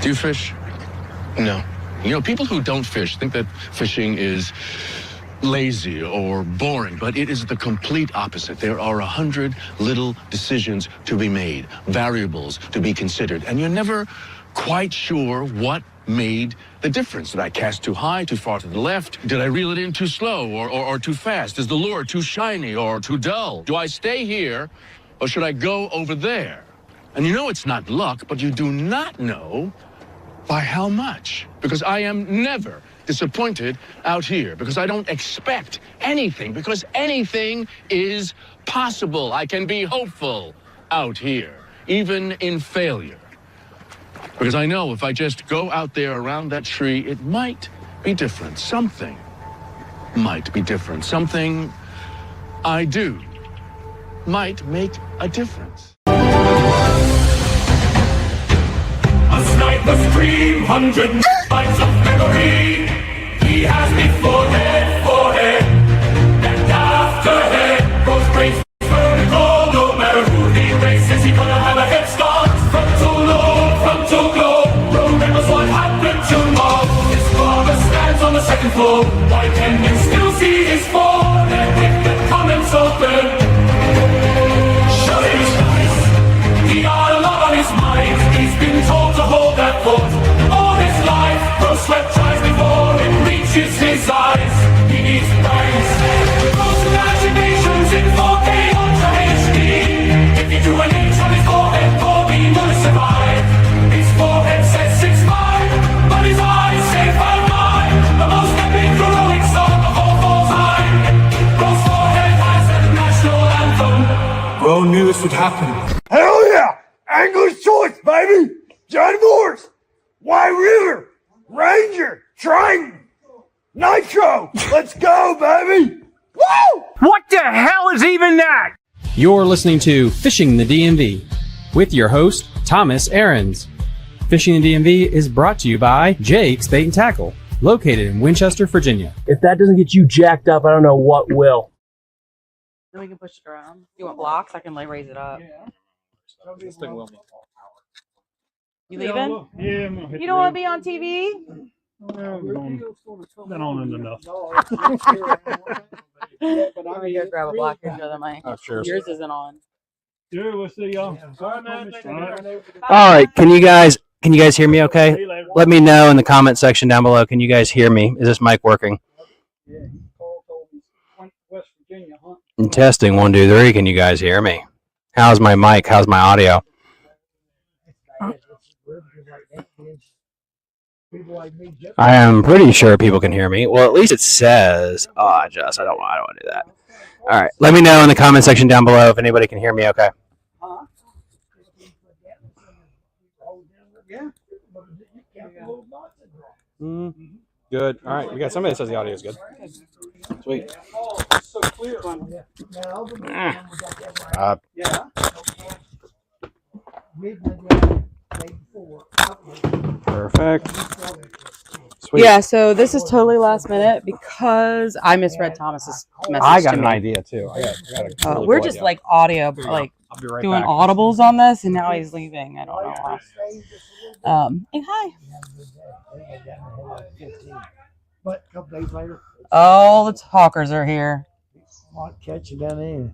Do you fish? No. You know, people who don't fish think that fishing is lazy or boring, but it is the complete opposite. There are 100 little decisions to be made, variables to be considered, and you're never quite sure what made the difference. Did I cast too high, too far to the left? Did I reel it in too slow or too fast? Is the lure too shiny or too dull? Do I stay here or should I go over there? And you know it's not luck, but you do not know by how much. Because I am never disappointed out here, because I don't expect anything, because anything is possible. I can be hopeful out here, even in failure. Because I know if I just go out there around that tree, it might be different. Something might be different. Something I do might make a difference. A sniper's dream, 100 nights of memory. He has me forehead, and after head goes great vertical. No matter who he races, he gonna have a head start. Frontal globe. Remembers what happened to Mom. His father stands on the second floor. Why can you still see his forehead with the comments open? He got a lot on his mind. He's been told to hold that thought all his life. Gross sweat tries before it reaches his eyes. He needs brains. Gross imaginations in 4K Ultra HD. If you do an inch on his forehead, Bobby will survive. His forehead says 6'5", but his eyes say 5'9". The most epic heroic song of all time. Gross forehead has a national anthem. Bro knew this would happen. Hell yeah! Angler's choice, baby! Johnny Morris! White River! Ranger! Triton! Nitro! Let's go, baby! Woo! What the hell is even that? You're listening to Fishing the DMV with your host, Thomas Ahrens. Fishing the DMV is brought to you by Jake's Bait and Tackle, located in Winchester, Virginia. If that doesn't get you jacked up, I don't know what will. Then we can push it around. You want blocks? I can raise it up. This thing will be. You leaving? Yeah, I'm gonna hit You don't want to be on TV? been on it enough. I'm here grab a block here, show them my. Oh, sure. Yours isn't on. Sure, we'll see y'all. All right. All right, can you guys hear me okay? Let me know in the comment section down below. Can you guys hear me? Is this mic working? Testing 1, 2, 3. Can you guys hear me? How's my mic? How's my audio? I am pretty sure people can hear me. Well, at least it says. Oh, I don't want to do that. All right, let me know in the comment section down below if anybody can hear me okay. Good. All right, we got somebody that says the audio is good. Sweet. Perfect. Sweet. Yeah, so this is totally last minute because I misread Thomas's message. I got to an me. idea too. I got a really We're cool just idea. like audio, like I'll be right doing back. audibles on this, and now he's leaving. I don't know why. Hey, hi. But a couple days later, All the talkers are here. might catch you down there.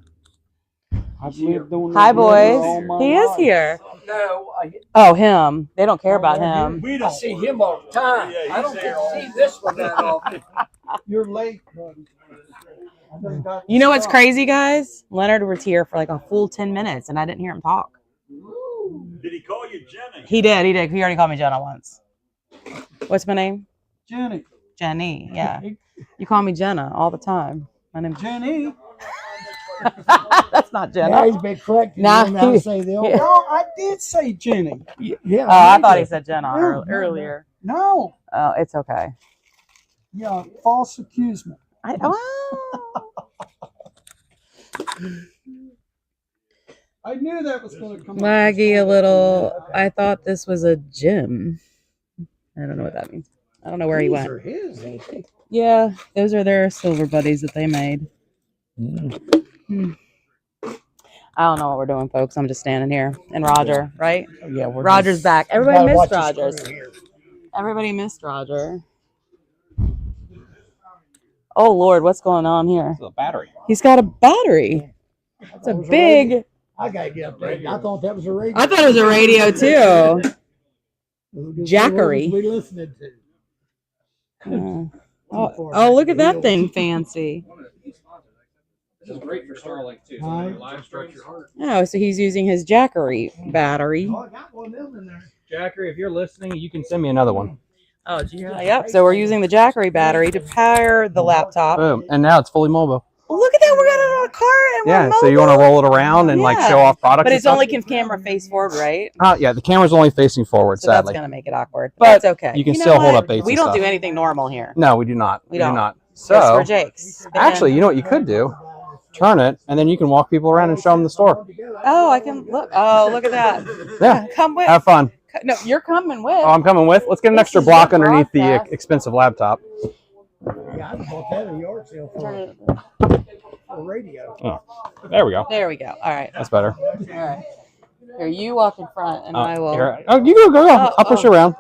Hi, boys. He is here. No, Oh, him. They don't care about him. I see him all the time. I don't get to see this one that often. You're late, buddy. You know what's crazy, guys? Leonard was here for like a full 10 minutes, and I didn't hear him talk. Did he call you Jenny? He did. He already called me Jenna once. What's my name? Jenny. Jenny. Yeah. You call me Jenna all the time. My name's Jenny. That's not Jenna. Now he's been correcting Nah, me now to say the old. yeah. No, I did say Jenny. Yeah. I thought he said Jenna No, earlier. No. Oh, it's okay. Yeah, false accusation. I knew that was going to come. Laggy a little. I thought this was a gym. I don't know what that means. I don't know where he These went. are his, ain't they? Yeah, those are their silver buddies that they made. I don't know what we're doing, folks. I'm just standing here. And Roger, right? Yeah, we're Roger's just- back. you Everybody gotta missed watch the Rogers. screw here. Everybody missed Roger. Oh Lord, what's going on here? It's a battery. He's got a battery. It's a big. I gotta get up there. I thought that was a radio. I thought it was a radio too. Jackery. We listening to. Oh, look at that thing, fancy. This is great for Starlink too. Right. Live structure. Oh, so he's using his Jackery battery. Oh, I got one of them in there. Jackery, if you're listening, you can send me another one. Oh, did you hear that? Yep. So we're using the Jackery battery to power the laptop. Boom. And now it's fully mobile. Well, look at that. We got it on a car and Yeah, we're so you want to mobile. roll it around and like Yeah. show off products. But and it's stuff? only camera face forward, right? Yeah, the camera's only facing forward, So that's sadly. gonna make it awkward. But But that's okay. you can know still hold what? up basic We don't stuff. do anything normal here. No, we do not. We do don't. not. Just So for Jake's. actually, you know what you could do? Turn it, and then you can walk people around and show them the store. Oh, I can look. Oh, look at that. Yeah, Come with. have fun. No, you're coming with. Oh, I'm coming with. Let's get an This extra is block your underneath the broadcast. expensive laptop. Yeah, I bought that at a yard sale for a radio. There we go. There we go. All right. That's better. All right. Here, you walk in front, and I will. Here, oh, you go. Oh, I'll push oh. you around.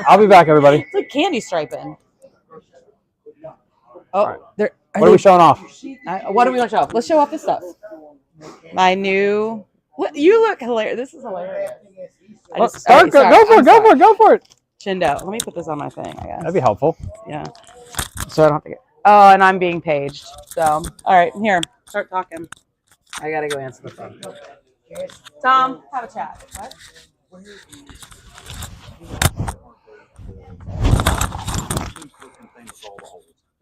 I'll be back, everybody. It's like candy striping. Oh, right. there. What are we showing off? What are we gonna show off? Let's show off this stuff. My new. What you look hilarious. This is hilarious. I just- Start. okay, Go sorry. for I'm it. Go sorry. for it. Go for it. Chindo. Let me put this on my thing. I guess. That'd be helpful. Yeah. So I don't have to get. Oh, and I'm being paged. So, all right, here, start talking. I gotta go answer the phone. Tom, have a chat. What?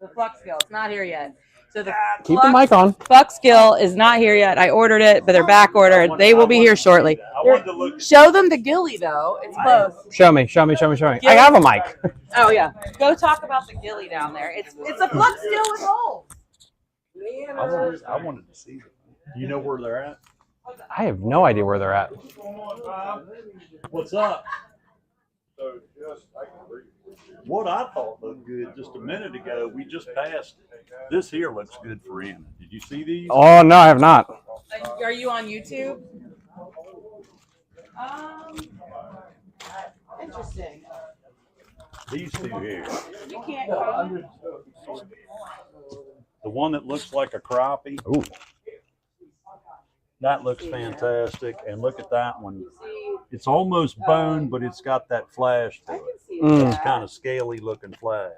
The Flux Skill, it's not here yet. So the Keep the mic on. Flux Skill is not here yet. I ordered it, but they're back ordered. They will be here shortly. I wanted to look. Show them the Gilly though. It's close. Show me. I have a mic. Oh yeah. Go talk about the Gilly down there. It's a Flux Skill with holes. I wanted to see them. Do you know where they're at? I have no idea where they're at. What's up? What I thought looked good just a minute ago, we just passed. This here looks good for Anna. Did you see these? Oh no, I have not. Are you on YouTube? Interesting. These two here. You can't come. The one that looks like a crappie. Ooh. That looks fantastic. And look at that one. It's almost bone, but it's got that flash to it. Mm, It's kind of scaly looking flash.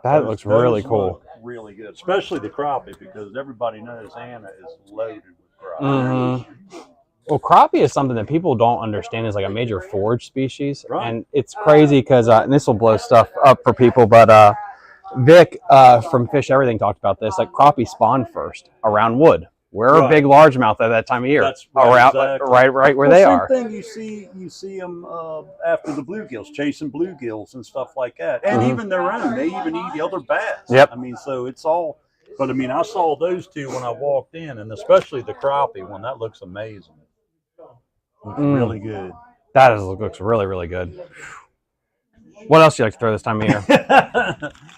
that looks Those really cool. look really good, especially the crappie, because everybody knows Anna is loaded with crappie. Mm-hmm. Well, crappie is something that people don't understand is like a major forage species, Right. and it's crazy because and this will blow stuff up for people, but Vic from Fish Everything talked about this. Like crappie spawn first around wood. We're a Right. big largemouth at that time of year. That's right, around, exactly. right where they Well, are. Same thing you see them after the bluegills, chasing bluegills and stuff like that, and Mhm. even their own. They even eat the other bass. Yep. I mean, so it's all. But I mean, I saw those two when I walked in, and especially the crappie one. That looks amazing. Looks Mm. really good. Looks really, really good. What else do you like to throw this time of year?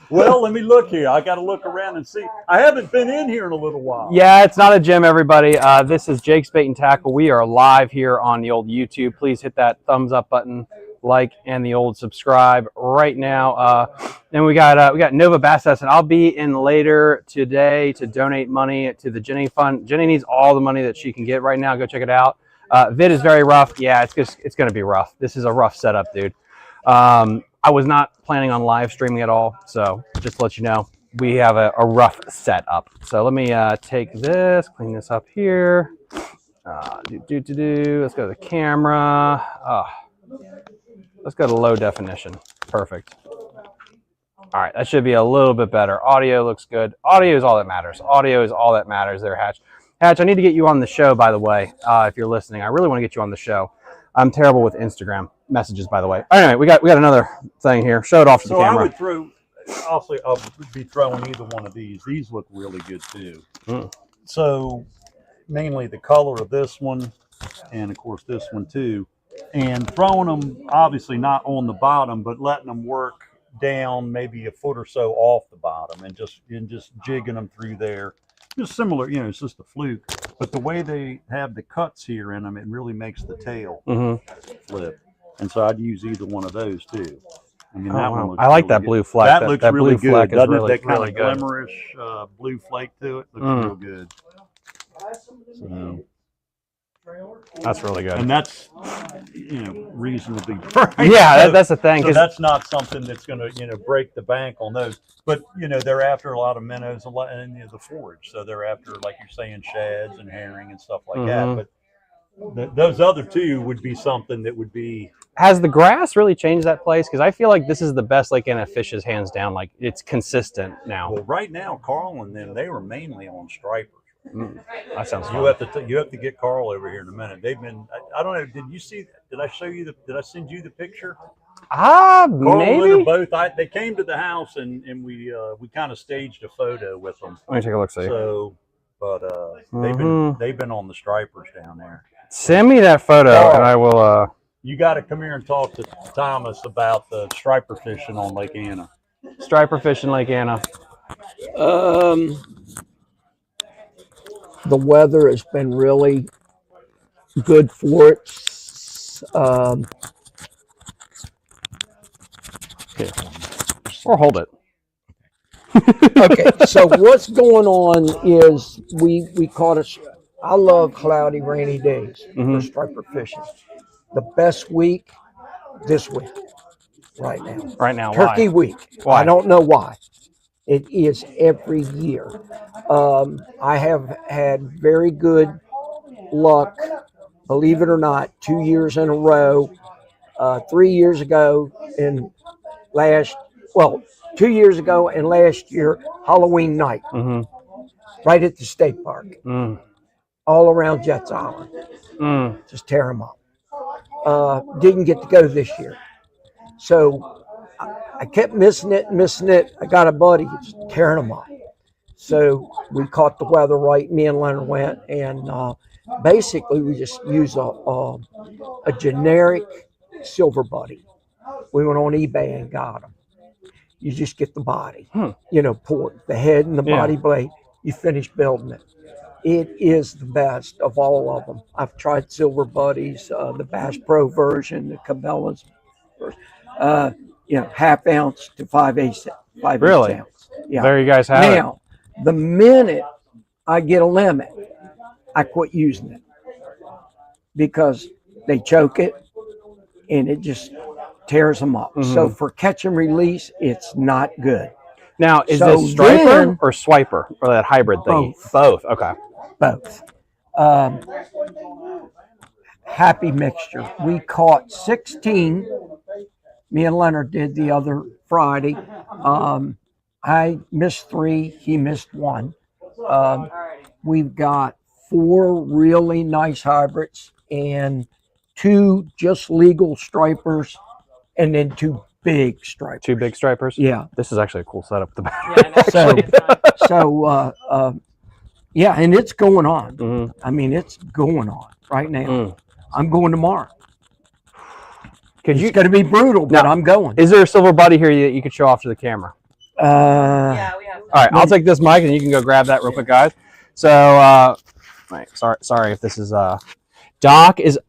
Well, let me look here. I got to look around and see. I haven't been in here in a little while. Yeah, it's not a gym, everybody. This is Jake's Bait and Tackle. We are live here on the old YouTube. Please hit that thumbs up button, like, and the old subscribe right now. Then we got Nova Bass Test, and I'll be in later today to donate money to the Jenny Fund. Jenny needs all the money that she can get right now. Go check it out. Vid is very rough. Yeah, it's going to be rough. This is a rough setup, dude. I was not planning on live streaming at all, so just to let you know, we have a rough setup. So let me take this, clean this up here. Let's go to the camera. Let's go to low definition. Perfect. All right, that should be a little bit better. Audio looks good. Audio is all that matters. Audio is all that matters there, Hatch. Hatch, I need to get you on the show, by the way, if you're listening. I really want to get you on the show. I'm terrible with Instagram messages, by the way. Anyway, we got another thing here. Show it off to the So I camera. would throw. Obviously, I'll be throwing either one of these. These look really good too. Mm. So mainly the color of this one, and of course this one too, and throwing them obviously not on the bottom, but letting them work down maybe a foot or so off the bottom, and just jigging them through there. Just similar, it's just a fluke. But the way they have the cuts here in them, it really makes the tail flip. And so I'd use either one of those too. I mean, that one looks I like really that good. blue fleck. That looks that really blue fleck good, is doesn't really, it? That kind really of good. glimmerish blue flake to it looks real good. So, That's really good. and that's reasonably priced. Yeah, that's the thing. So 'Cause that's not something that's going to break the bank on those. But they're after a lot of minnows, a lot, and the forage. So they're after, like you're saying, shads and herring and stuff like that. But those other two would be something that would be. has the grass really changed that place? Because I feel like this is the best Lake Anna fishes, hands down. Like it's consistent now. Well, right now, Carl and them, they were mainly on stripers. That sounds fun. You have to get Carl over here in a minute. They've been. I don't know. Did you see? Did I show you Did I send you the picture? Ah, Carl and Lynn maybe. are both. They came to the house and we kind of staged a photo with them. Let me take a look. See. So, but they've been on the stripers down there. Send me that photo, and I will. You got to come here and talk to Thomas about the striper fishing on Lake Anna. Striper fishing Lake Anna. The weather has been really good for it. Or hold it. Okay, so what's going on is we caught I love cloudy, rainy days for striper fishing. The best week, this week, right now. Right now, Turkey why? week. Why? I don't know why. It is every year. I have had very good luck, believe it or not, 2 years in a row. 3 years ago and 2 years ago and last year, Halloween night, right at the state park, all around Jets Island. Just tear them up. Didn't get to go this year. So I kept missing it. I got a buddy just tearing them up. So we caught the weather right. Me and Leonard went, and basically we just use a generic silver buddy. We went on eBay and got them. You just get the body, pull the head and the body blade. You finish building it. It is the best of all of them. I've tried silver buddies, the Bass Pro version, the Cabela's version, half ounce to 5/8 Really? ounce. Yeah. There you guys have it. Now, the minute I get a limit, I quit using it because they choke it and it just tears them up. So for catch and release, it's not good. Now, is So this striper then- or swiper or that hybrid thing? Both. Okay. Both. Happy mixture. We caught 16. Me and Leonard did the other Friday. I missed 3. He missed 1. We've got 4 really nice hybrids and 2 just legal stripers, and then 2 big stripers. 2 big stripers. Yeah. This is actually a cool setup. The back. Yeah, and it's going on. Mhm. I mean, it's going on right now. I'm going tomorrow. It's going to be brutal, but Now, I'm going. Is there a silver buddy here that you could show off to the camera? Yeah, we have. All right, I'll take this mic and you can go grab that real quick, guys. So, wait, sorry if this is Doc is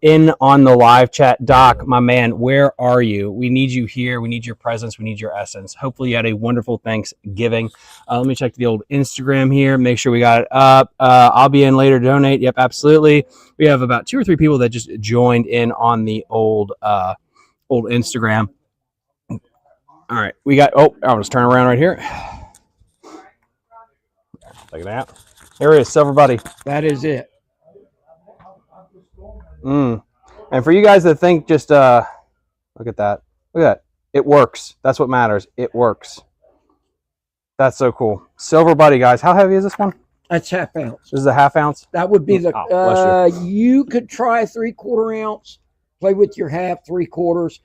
in on the live chat. Doc, my man, where are you? We need you here. We need your presence. We need your essence. Hopefully you had a wonderful Thanksgiving. Let me check the old Instagram here. Make sure we got it up. I'll be in later. Donate. Yep, absolutely. We have about 2 or 3 people that just joined in on the old Instagram. All right, we got. Oh, I'll just turn around right here. Look at that. There is Silver Buddy. That is it. And for you guys that think just look at that. Look at that. It works. That's what matters. It works. That's so cool. Silver Buddy, guys. How heavy is this one? That's half ounce. This is a half ounce. That would be the. Oh, bless You could try 3/4 ounce. Play with your half, 3/4.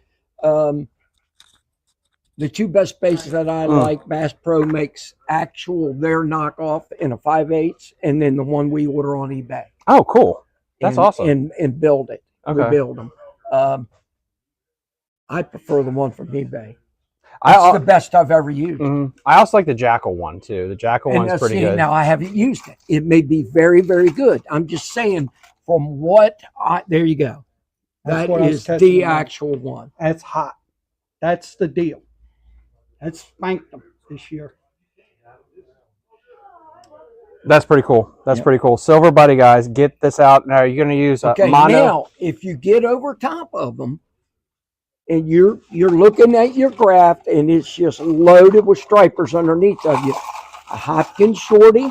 The 2 best bases that I like, Bass Pro makes their knockoff in a 5/8, and then the one we order on eBay. Oh, cool. That's awesome. And build it. Okay. We build them. I prefer the one from eBay. It's the best I've ever used. I also like the Jackal one too. The Jackal And one's pretty good. Now I haven't used it. It may be very, very good. I'm just saying from what there you go. That's That what I was is testing the on. actual one. That's hot. That's the deal. That's spanked them this year. That's pretty cool. That's pretty cool. Silver Buddy, guys, get this out. Now you're going to use Okay, mono. now if you get over top of them and you're looking at your graft and it's just loaded with stripers underneath of you, a Hopkins shorty,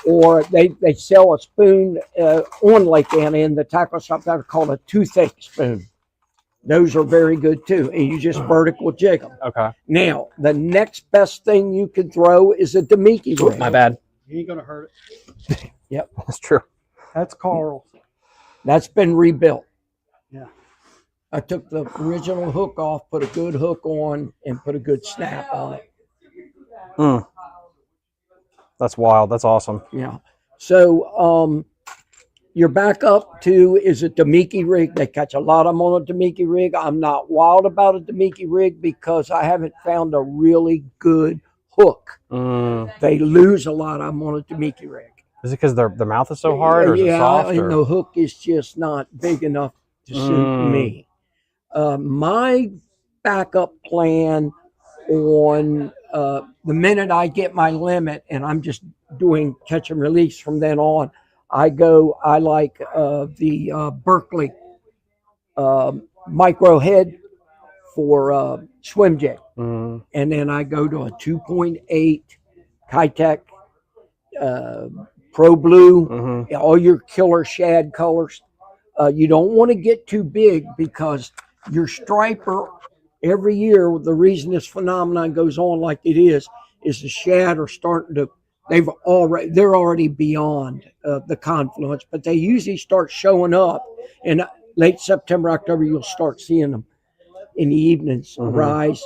or they sell a spoon on Lake Anna in the tackle shop that are called a toothache spoon. Those are very good too, and you just vertical jig them. Okay. Now the next best thing you can throw is a Demiki rig. My bad. He ain't gonna hurt it. Yep, That's true. That's Carl's. that's been rebuilt. Yeah. I took the original hook off, put a good hook on, and put a good snap on it. That's wild. That's awesome. Yeah. So you're back up to is a Demiki rig. They catch a lot of them on a Demiki rig. I'm not wild about a Demiki rig because I haven't found a really good hook. They lose a lot of them on a Demiki rig. Is it because their mouth is so hard, or is it soft? And Or? the hook is just not big enough to suit me. My backup plan on the minute I get my limit, and I'm just doing catch and release from then on, I like the Berkeley micro head for swim jig. And then I go to a 2.8 Kitech Pro Blue, all your killer shad colors. You don't want to get too big because your striper every year, the reason this phenomenon goes on like it is the shad are starting to, they're already beyond the confluence, but they usually start showing up in late September, October. You'll start seeing them in the evenings rise,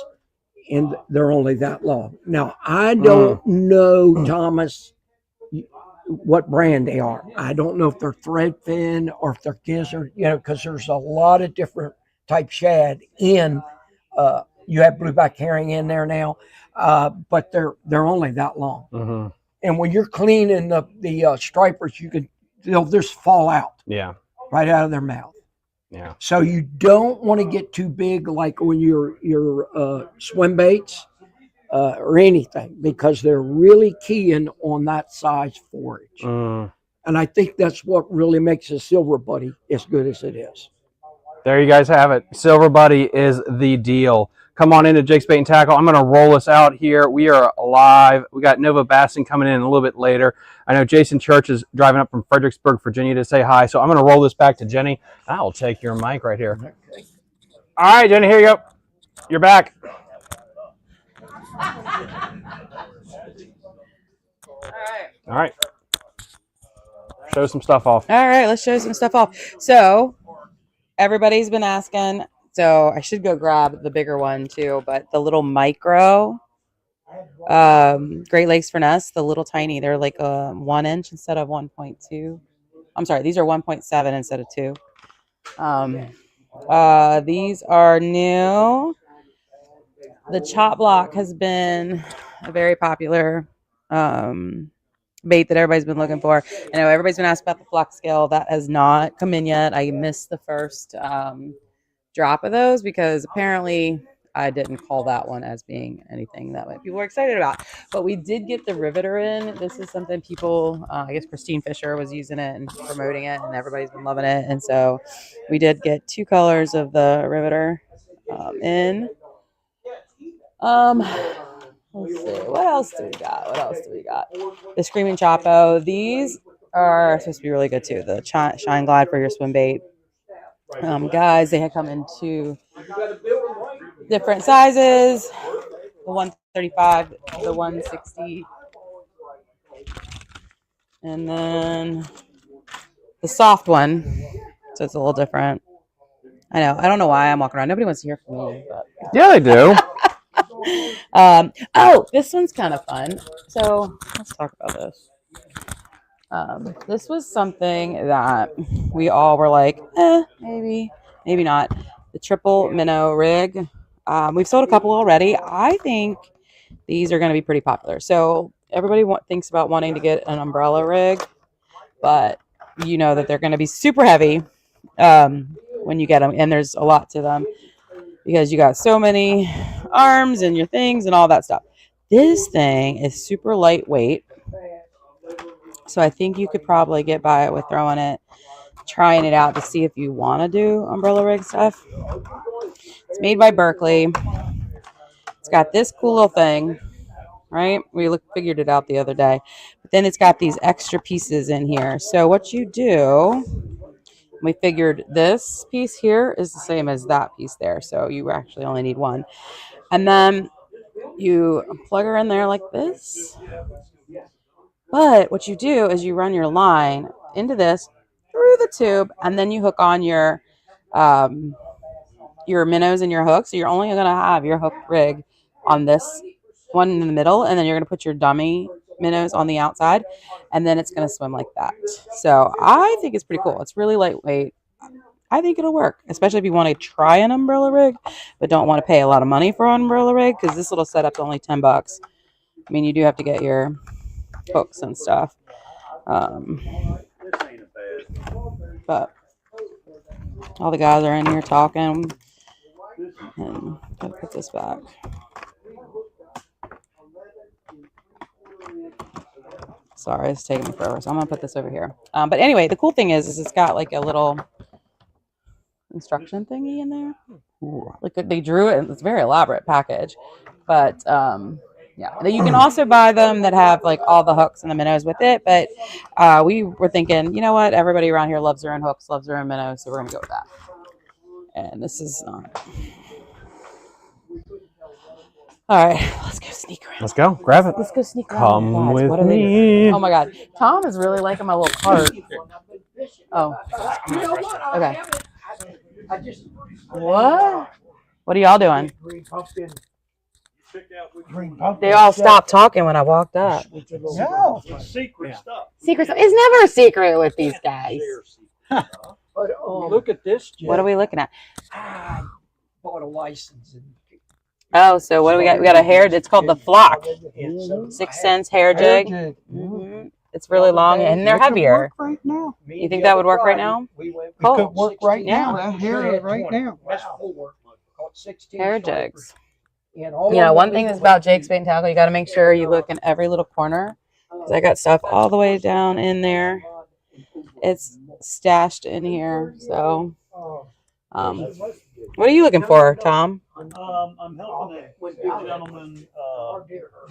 and they're only that long. Now, I don't know, Thomas, what brand they are. I don't know if they're threadfin or if they're gizzard, because there's a lot of different type shad in. You have blueback herring in there now, but they're only that long. And when you're cleaning the stripers, they'll just fall out. Yeah. Right out of their mouth. Yeah. So you don't want to get too big, like when your swim baits or anything, because they're really keying on that size forage. And I think that's what really makes a Silver Buddy as good as it is. There you guys have it. Silver Buddy is the deal. Come on into Jake's Bait and Tackle. I'm going to roll us out here. We are live. We got Nova Bassin coming in a little bit later. I know Jason Church is driving up from Fredericksburg, Virginia to say hi. So I'm going to roll this back to Jenny. I'll take your mic right here. Okay. All right, Jenny, here you go. You're back. All right. Show some stuff off. All right, let's show some stuff off. So everybody's been asking, so I should go grab the bigger one too, but the little micro Great Lakes Finesse, the little tiny, they're like a 1 inch instead of 1.2. I'm sorry, these are 1.7 instead of 2. These are new. The chop block has been a very popular bait that everybody's been looking for. I know everybody's been asking about the flux scale. That has not come in yet. I missed the first drop of those because apparently I didn't call that one as being anything that people were excited about. But we did get the Riveter in. This is something people, I guess Christine Fisher was using it and promoting it, and everybody's been loving it. And so we did get 2 colors of the Riveter in. Let's see. What else do we got? The Screaming Chapo. These are supposed to be really good too. The Shine Glide for your swim bait. Guys, they had come in 2 different sizes. The 135, the 160. And then the soft one. So it's a little different. I know. I don't know why I'm walking around. Nobody wants to hear from me. But. Yeah, they do. Oh, this one's kind of fun. So let's talk about this. This was something that we all were like, maybe not. The triple minnow rig. We've sold a couple already. I think these are going to be pretty popular. So everybody thinks about wanting to get an umbrella rig, but you know that they're going to be super heavy when you get them, and there's a lot to them because you got so many arms and your things and all that stuff. This thing is super lightweight, so I think you could probably get by it with trying it out to see if you want to do umbrella rig stuff. It's made by Berkley. It's got this cool little thing, right? We figured it out the other day. But then it's got these extra pieces in here. So what you do, we figured this piece here is the same as that piece there. So you actually only need one. And then you plug her in there like this. But what you do is you run your line into this through the tube, and then you hook on your minnows and your hook. So you're only going to have your hook rig on this one in the middle, and then you're going to put your dummy minnows on the outside, and then it's going to swim like that. So I think it's pretty cool. It's really lightweight. I think it'll work, especially if you want to try an umbrella rig but don't want to pay a lot of money for an umbrella rig, because this little setup's only $10. I mean, you do have to get your hooks and stuff. But all the guys are in here talking, and gotta put this back. Sorry, it's taking me forever, so I'm gonna put this over here. But anyway, the cool thing is it's got like a little instruction thingy in there. Like they drew it, and it's a very elaborate package. But yeah, you can also buy them that have like all the hooks and the minnows with it. But we were thinking, you know what? Everybody around here loves their own hooks, loves their own minnows, so we're gonna go with that. And this is all right. Let's go sneak around. Let's go. Grab it. Let's go sneak around. Come Guys, with what are they me. doing? Oh my God, Tom is really liking my little cart. Oh, okay. What are y'all doing? They all stopped talking when I walked up. No. Secret stuff. Secret. It's never a secret with these guys. But look at this, Jay. What are we looking at? I bought a license. Oh, so what do we got? We got a hair. It's called the Flock. 6 cents hair jig. It's really long and they're heavier. Right now. You think that would work right now? It could work right now. That hair right now. Hair jigs. You know, one thing that's about Jake's Bait and Tackle, you got to make sure you look in every little corner. Because I got stuff all the way down in there. It's stashed in here. So, what are you looking for, Tom? I'm helping a gentleman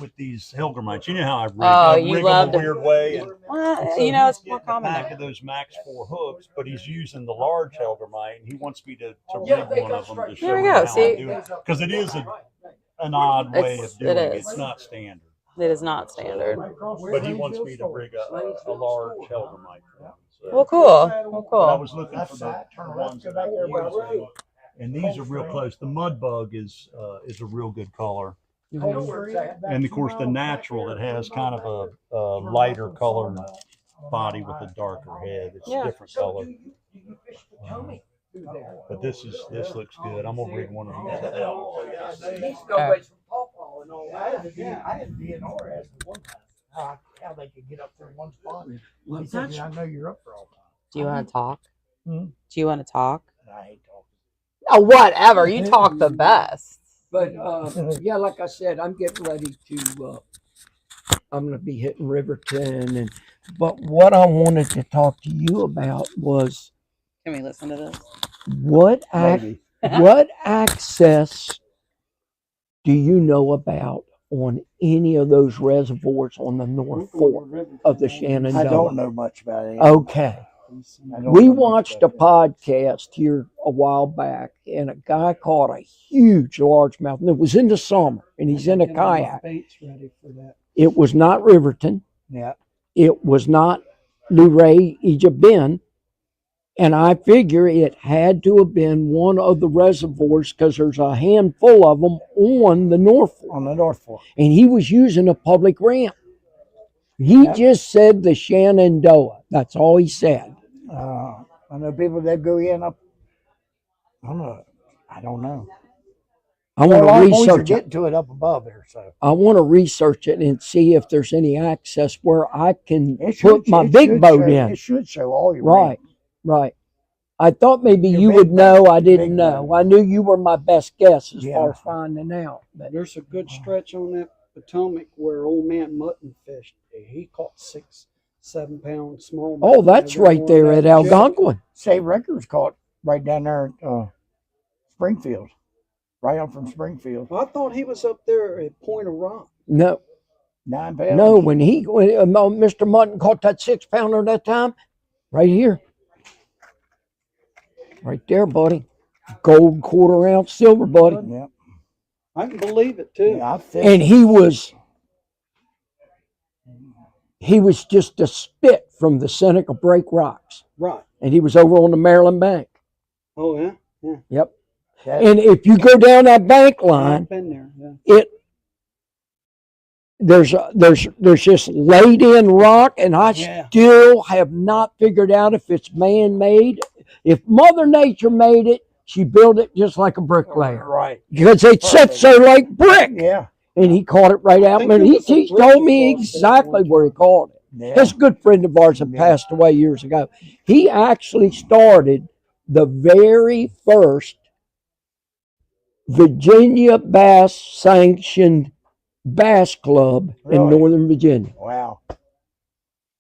with these Hellgrammites. You know how I rig. Oh, I you rig love them a weird way. And Well, so you know, it's he's more getting a common. pack of those Max 4 hooks, but he's using the large Hellgrammite, and he wants me to rig one of them to show There we him go. how See? I do it. Because it is an odd way of doing it. is. It's not standard. It is not standard. But he wants me to rig a large Hellgrammite for him. So. Well, cool. Well, But I cool. was looking for the ones that I could use, and these are real close. The mud bug is a real good color, and of course the natural that has kind of a lighter colored body with a darker head. It's a different color. But this looks good. I'm gonna rig one of these. How they could get up there in one spot. He said, I know you're up for all that. Do you want to talk? Hmm? Do you want to talk? I hate talking. Oh, whatever. You talk the best. But yeah, like I said, I'm getting ready to. I'm going to be hitting Riverton, but what I wanted to talk to you about was Can we listen to this? what access do you know about on any of those reservoirs on the North Fork of the Shenandoah? I don't know much about it. Okay. We watched a podcast here a while back, and a guy caught a huge largemouth. And it was in the summer, and he's in a kayak. Ready for that. It was not Riverton. Yeah. It was not Luray, Egypt Bend. And I figure it had to have been one of the reservoirs because there's a handful of them on the North Fork. On the North Fork. And he was using a public ramp. He just said the Shenandoah. That's all he said. I know people that go in up. I don't know. I want Well, our to boys are research it. getting to it up above there, so. I want to research it and see if there's any access where I can It put my it big boat show, in. It should show all your Right, range. right. I thought maybe Your you big would boat, know. I your didn't big know. boat. I knew you were my best guess as Yeah. far as finding out. But There's a good stretch on that Potomac where old man Mutton fished. He caught 6, 7 pound smallmouth. oh, that's Every right morning there at that jet. Algonquin. Save Records caught right down there at Springfield. Right on from Springfield. I thought he was up there at Point of Rock. No, 9 pounds. no. When Mr. Mutton caught that 6 pounder that time, right here, right there, buddy. Gold 1/4 ounce silver, buddy. Yeah. I can believe it too. Yeah, I fished. And he was just a spit from the Seneca Break Rocks, Right. and he was over on the Maryland bank. Oh yeah. Yeah. Yep. That- And if you go down that bank line, I've been there. Yeah. there's just laid in rock, and I Yeah. still have not figured out if it's man made. If Mother Nature made it, she built it just like a bricklayer Right. because it sits there like brick. Yeah. And he caught it right out, think man. it He was a told bridge me across there exactly one where he caught it. Yeah. This good friend of ours that passed away years ago. He actually started the very first Virginia Bass sanctioned bass club in Really? Northern Virginia. Wow.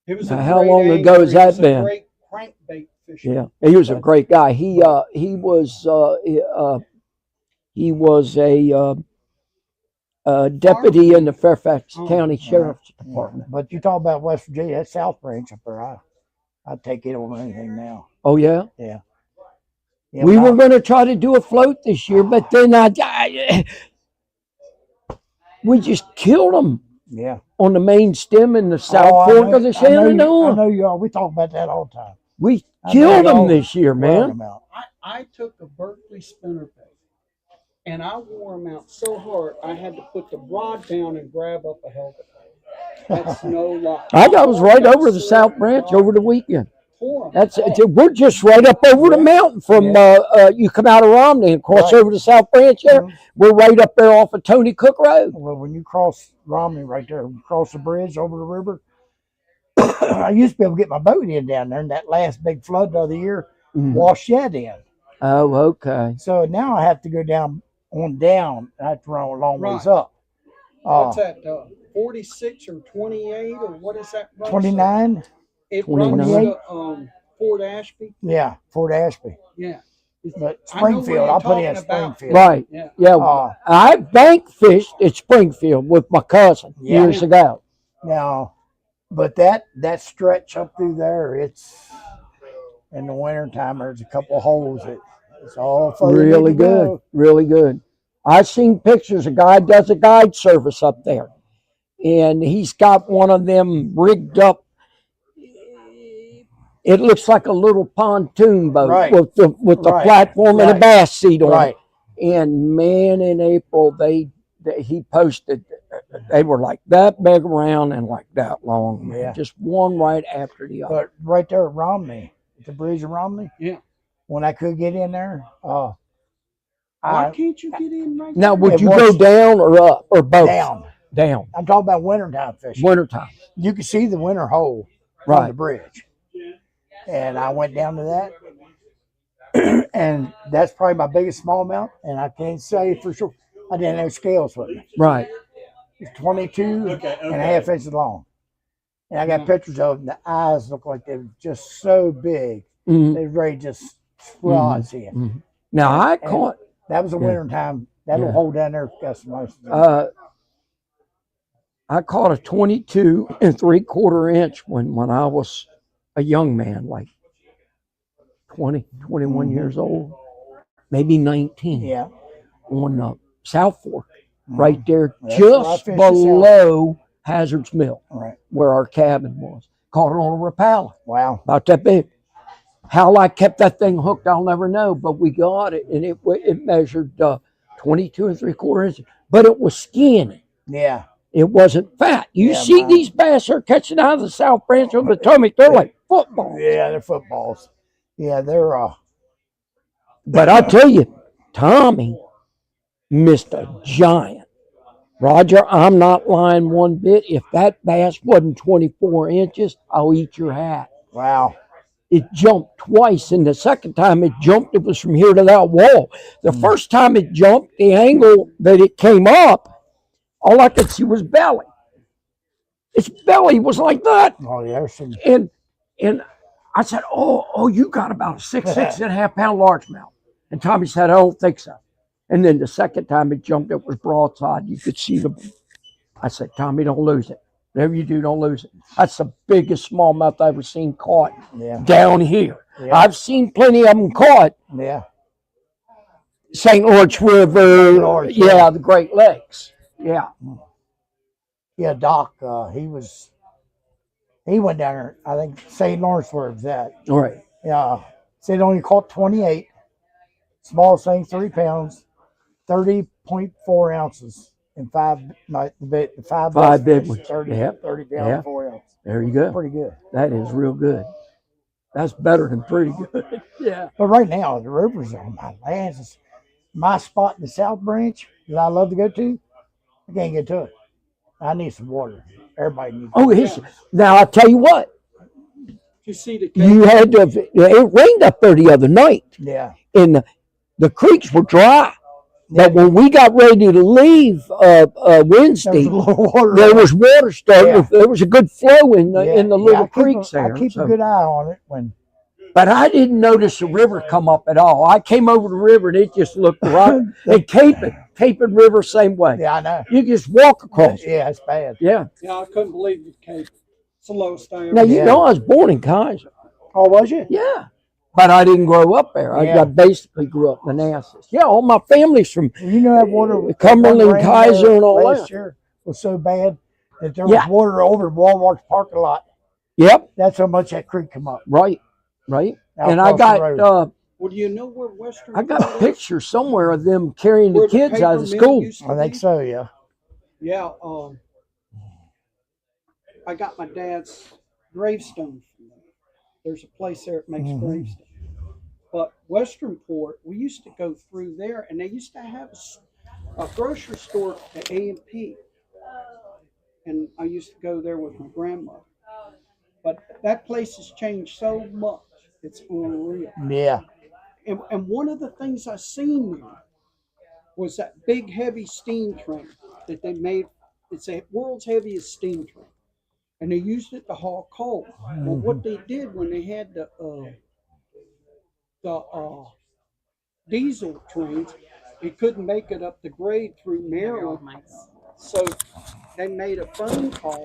He was Now, how long ago has that been? Great crankbait fisher. Yeah, he was a great guy. He was a deputy in the Fairfax Oh, County yeah. Sheriff's Department. But you talk about West Virginia, that South Branch up there, I'd take it over anything now. Oh yeah. Yeah, We were going to try to do a float this year, but then we just killed them Yeah. on the main stem in the South Oh, I Fork know- of the I Shenandoah. know you are. We talk about that all the time. We I know killed them y'all this year, wear man. them out. I took a Berkeley spinnerbait and I wore them out so hard I had to put the rod down and grab up a helmet. That's no lie. I was right over the South Branch over the weekend. Pour 'em. That's we're just right up over the mountain from you come out of Romney and cross Right. over the South Branch there. We're right up there off of Tony Cook Road. Well, when you cross Romney right there, cross the bridge over the river, I used to be able to get my boat in down there, and that last big flood the other year washed that in. Oh, okay. So now I have to go down. I have to run a long ways Right. up. What's that? 46 or 28 or what is that? run? 29? It 29. runs to Fort Ashby. Yeah, Fort Ashby. Yeah. But I know where Springfield, you're I'll put in talking about. Springfield. Right. Yeah. Yeah. I bank fished at Springfield with my cousin Yeah. years ago. Now, but that stretch up through there, it's in the wintertime, there's a couple of holes that it's all further than Really you can good. go. Really good. I've seen pictures. A guy does a guide service up there, and he's got one of them rigged up. It looks like a little pontoon boat Right. with the Right. platform and a Right. bass seat on Right. it. And man, in April he posted. They were like that big around and like that long. Man. Yeah. Just one right after the other. But right there at Romney, at the bridge of Romney, Yeah. when I could get in there, Why can't you get in right Now, there? would It you was- go down or up or both? down. Down. I'm talking about wintertime fishing. Wintertime. You could see the winter hole from Right. the bridge. And I went down to that. And that's probably my biggest smallmouth. And I can't say for sure. I didn't have scales with me. Right. It's 22 and a half inches long. And I got pictures of them. The eyes look like they were just so big. Mhm. They were ready to just swell out to you. Mhm. Now I caught. That was a winter time. That little Yeah. hole down there got some nice. I caught a 22 3/4 inch when I was a young man, like 20, 21 years old, maybe 19, Yeah. on the South Fork, right there, That's where I just fished the South. below Hazard's Mill, All right. where our cabin was. Caught it on a Rapala, Wow. about that big. How I kept that thing hooked, I'll never know, but we got it, and it measured 22 3/4 inches, but it was skinny. Yeah. It wasn't fat. You Yeah, see mine- these bass are catching out of the South Branch of the Potomac. They're like football. Yeah, they're missed a giant. Roger, I'm not lying one bit. If that bass wasn't 24 inches, I'll eat your hat. Wow. It jumped twice, and the second time it jumped, it was from here to that wall. The first time it jumped, the angle that it came up, all I could see was belly. Its belly was like that. Oh, yeah. There's some, And I said, oh, you got about a 6.5 pound largemouth. And Tommy said, I don't think so. And then the second time it jumped, it was broadside. You could see the. I said, Tommy, don't lose it. Whatever you do, don't lose it. That's the biggest smallmouth I've ever seen caught down here. Yeah. I've seen plenty of them caught. Yeah. St. Lawrence River, the Great Lakes. Yeah. Yeah, Doc, he went down there, I think St. Lawrence where it was at. All right. Yeah. Said only caught 28. Smallest thing, 3 pounds, 30.4 ounces. And five big ones. 30 pounds, Yeah. 4 ounces. There you go. Pretty good. That is real good. That's better than pretty good. Yeah. But right now, the river's on my lands. It's my spot in the South Branch that I love to go to. I can't get to it. I need some water. Everybody needs Oh, now I'll tell you what. You see the You had to. It rained up there the other night, Yeah. and the creeks were dry. But when we got ready to leave Wednesday, There was a little water. there was water starting. Yeah. There was a good flow in the Yeah, little I keep creeks a- there. I keep so- a good eye on it when. But I didn't notice the river come up at all. I came over the river and it just looked right. And Capon River, same way. Yeah, I know. You just walk across. Yeah, it's bad. Yeah. Yeah, I couldn't believe the Cape. It's the lowest I ever Now you Yeah. know I was born in Kaiser. Oh, was you? Yeah. But I didn't grow up there. Yeah. I basically grew up in Manassas. Yeah, all my family's from You know that water. Cumberland, rain Kaiser, and all last that. year was so bad that there Yeah. was water over Walmart's parking lot. Yep. That's how much that creek come up. Right. Out And I across the got road. Well, do you know where Western I got a Port is? picture somewhere of them carrying the Where kids out of paper mill school. used to I think be? so. Yeah. Yeah, I got my dad's gravestone from there. There's a place there that makes Mhm. gravestones. But Westernport, we used to go through there, and they used to have a grocery store at A&P. And I used to go there with my grandmother. But that place has changed so much, it's unreal. Yeah. And one of the things I seen there was that big heavy steam train that they made. It's the world's heaviest steam train, and they used it to haul coal. Well, what they did when they had the diesel trains, it couldn't make it up the grade through Maryland, so they made a phone call,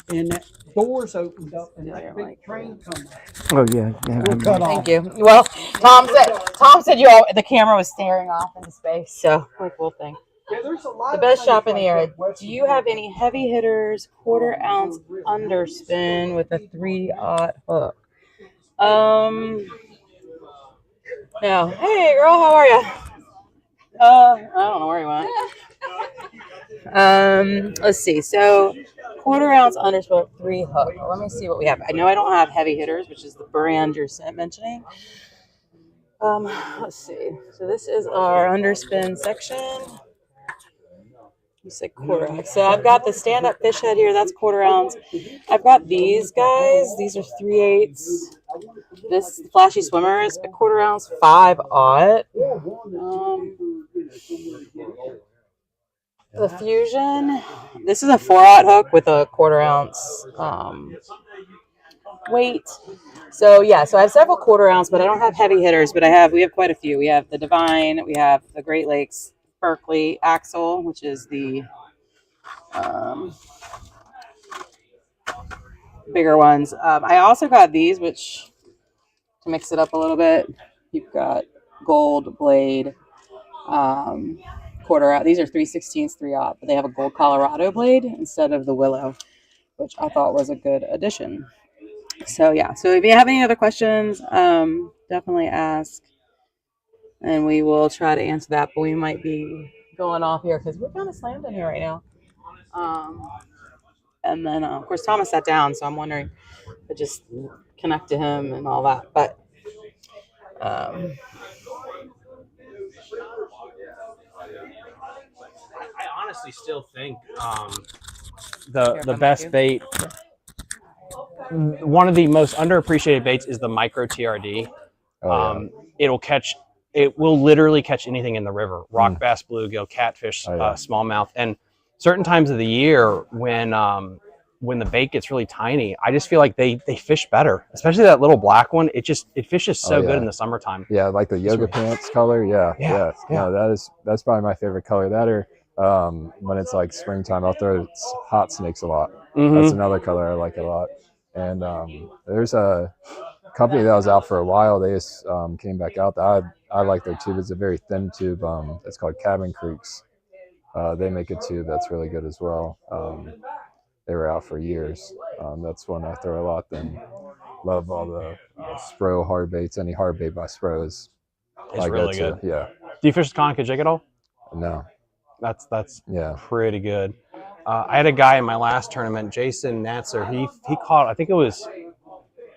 and that doors opened up, and that big train come up. Oh yeah. We're cut off. Thank you. Well, Tom said the camera was staring off into space, so like cool thing. Yeah, there's a lot The of best things shop in the like area. that Western Do you have any heavy hitters, 1/4 ounce underspin with a 3/0 hook? No. Hey girl, how are you? I don't know where you went. Let's see. So 1/4 ounce underspin, 3 hook. Let me see what we have. I know I don't have heavy hitters, which is the brand you're mentioning. Let's see. So this is our underspin section. You said 1/4 ounce. So I've got the stand-up fish head here. That's 1/4 ounce. I've got these guys. These are 3/8. This flashy swimmer is a 1/4 ounce, 5/0. The Fusion. This is a 4/0 hook with a 1/4 ounce weight. So yeah, so I have several 1/4 ounce, but I don't have heavy hitters. But we have quite a few. We have the Divine. We have the Great Lakes Berkeley Axle, which is the bigger ones. I also got these, which to mix it up a little bit, you've got Gold Blade 1/4 ounce. These are 3/16, 3/0, but they have a Gold Colorado blade instead of the Willow, which I thought was a good addition. So yeah, so if you have any other questions, definitely ask, and we will try to answer that. But we might be going off here because we're kind of slammed in here right now. And then of course Thomas sat down, so I'm wondering if I just connect to him and all that. But honestly still think the best bait. One of the most underappreciated baits is the micro TRD. It will literally catch anything in the river: rock bass, bluegill, catfish, smallmouth. And certain times of the year when the bait gets really tiny, I just feel like they fish better, especially that little black one. It fishes so good in the summertime. Yeah, like the yoga pants color. Yeah. No, that's probably my favorite color. That or when it's like springtime, I'll throw hot snakes a lot. That's another color I like a lot. And there's a company that was out for a while. They just came back out. I like their tube. It's a very thin tube. It's called Cabin Creeks. They make a tube that's really good as well. They were out for years. That's one I throw a lot. Then love all the Spro hard baits. Any hard bait by Spro is really good. Yeah. Do you fish the Conica jig at all? No. That's pretty good. I had a guy in my last tournament, Jason Natzer. He caught, I think it was